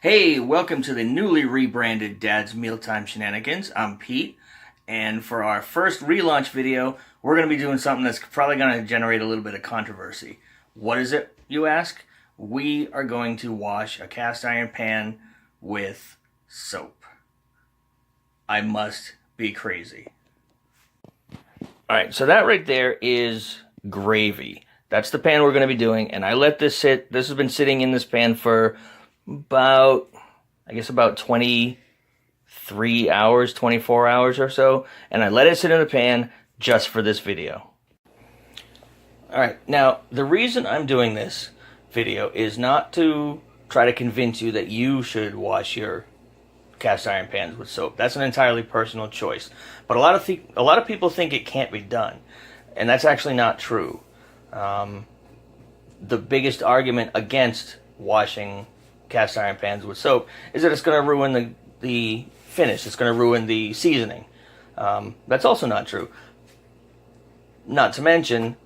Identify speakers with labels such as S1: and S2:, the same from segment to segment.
S1: Hey, welcome to the newly rebranded Dad's Mealtime Shenanigans. I'm Pete, and for our first relaunch video, we're going to be doing something that's probably going to generate a little bit of controversy. What is it, you ask? We are going to wash a cast iron pan with soap. I must be crazy. Alright, so that right there is gravy. That's the pan we're going to be doing, and I let this sit. This has been sitting in this pan for about 23 hours, 24 hours or so, and I let it sit in the pan just for this video. Alright, now the reason I'm doing this video is not to try to convince you that you should wash your cast iron pans with soap. That's an entirely personal choice. But a lot of people think it can't be done, and that's actually not true. The biggest argument against washing cast iron pans with soap is that it's going to ruin the finish. It's going to ruin the seasoning. That's also not true. Not to mention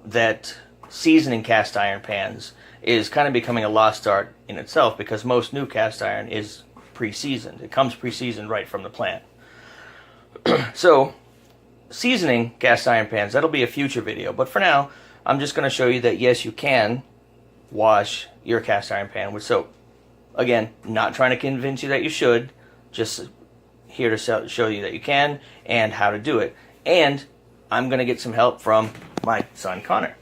S1: that seasoning cast iron pans is kind of becoming a lost art in itself, because most new cast iron is pre-seasoned. It comes pre-seasoned right from the plant. So, seasoning cast iron pans, that'll be a future video. But for now, I'm just going to show you that yes, you can wash your cast iron pan with soap. Again, not trying to convince you that you should, just here to show you that you can and how to do it. And I'm going to get some help from my son, Connor.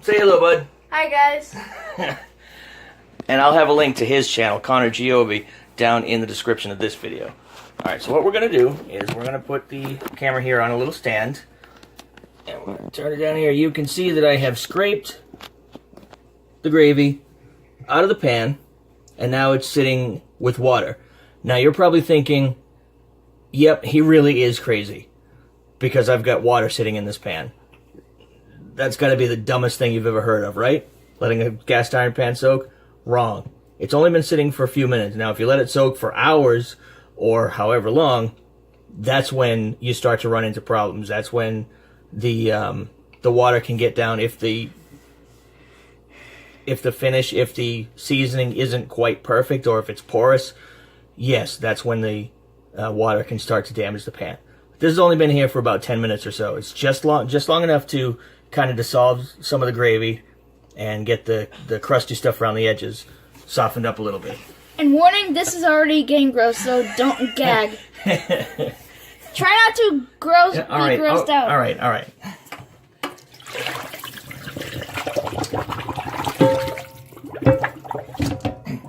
S1: Say hello, bud.
S2: Hi, guys.
S1: And I'll have a link to his channel, Connor Giove, down in the description of this video. Alright, so what we're going to do is we're going to put the camera here on a little stand. And we're going to turn it down here. You can see that I have scraped the gravy out of the pan, and now it's sitting with water. Now you're probably thinking, yep, he really is crazy, because I've got water sitting in this pan. That's got to be the dumbest thing you've ever heard of, right? Letting a cast iron pan soak? Wrong. It's only been sitting for a few minutes. Now if you let it soak for hours or however long, that's when you start to run into problems. That's when the water can get down. If the seasoning isn't quite perfect, or if it's porous, yes, that's when the water can start to damage the pan. This has only been here for about 10 minutes or so. It's just long enough to kind of dissolve some of the gravy and get the crusty stuff around the edges softened up a little bit.
S2: And warning, this is already getting gross, so don't gag. Try not to be grossed out.
S1: All right.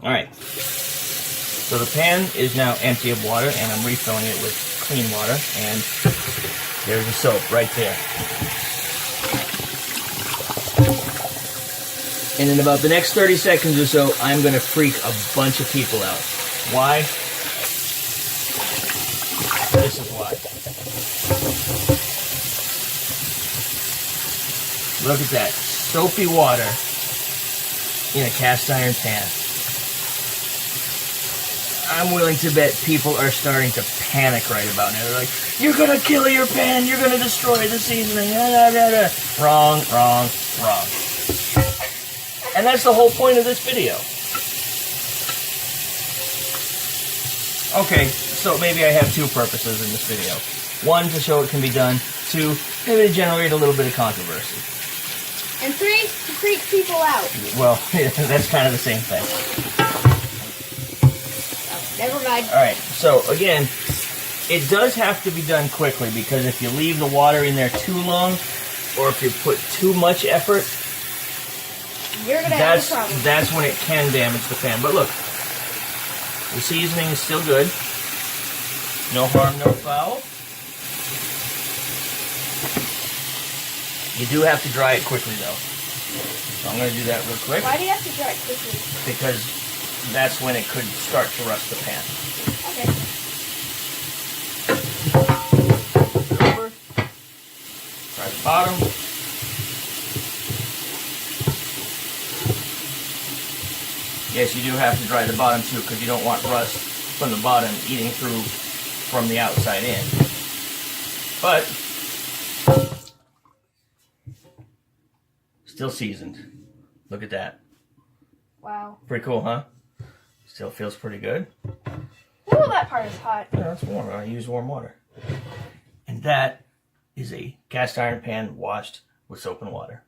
S1: Alright, so the pan is now empty of water, and I'm refilling it with clean water, and there's the soap right there. And in about the next 30 seconds or so, I'm going to freak a bunch of people out. Why? This is why. Look at that. Soapy water in a cast iron pan. I'm willing to bet people are starting to panic right about now. They're like, you're going to kill your pan, you're going to destroy the seasoning. Wrong. And that's the whole point of this video. Okay, so maybe I have two purposes in this video. One, to show it can be done. Two, maybe to generate a little bit of controversy.
S2: And three, to freak people out.
S1: Well, that's kind of the same thing.
S2: Never mind.
S1: Alright, so again, it does have to be done quickly, because if you leave the water in there too long, or if you put too much effort,
S2: you're gonna have a problem.
S1: That's when it can damage the pan. But look, the seasoning is still good. No harm, no foul. You do have to dry it quickly, though. So I'm going to do that real quick.
S2: Why do you have to dry it quickly?
S1: Because that's when it could start to rust the pan.
S2: Okay.
S1: Over. Dry the bottom. Yes, you do have to dry the bottom too, because you don't want rust from the bottom eating through from the outside in. But still seasoned. Look at that.
S2: Wow.
S1: Pretty cool, huh? Still feels pretty good.
S2: Ooh, that part is hot.
S1: Yeah, that's warm. I use warm water. And that is a cast iron pan washed with soap and water.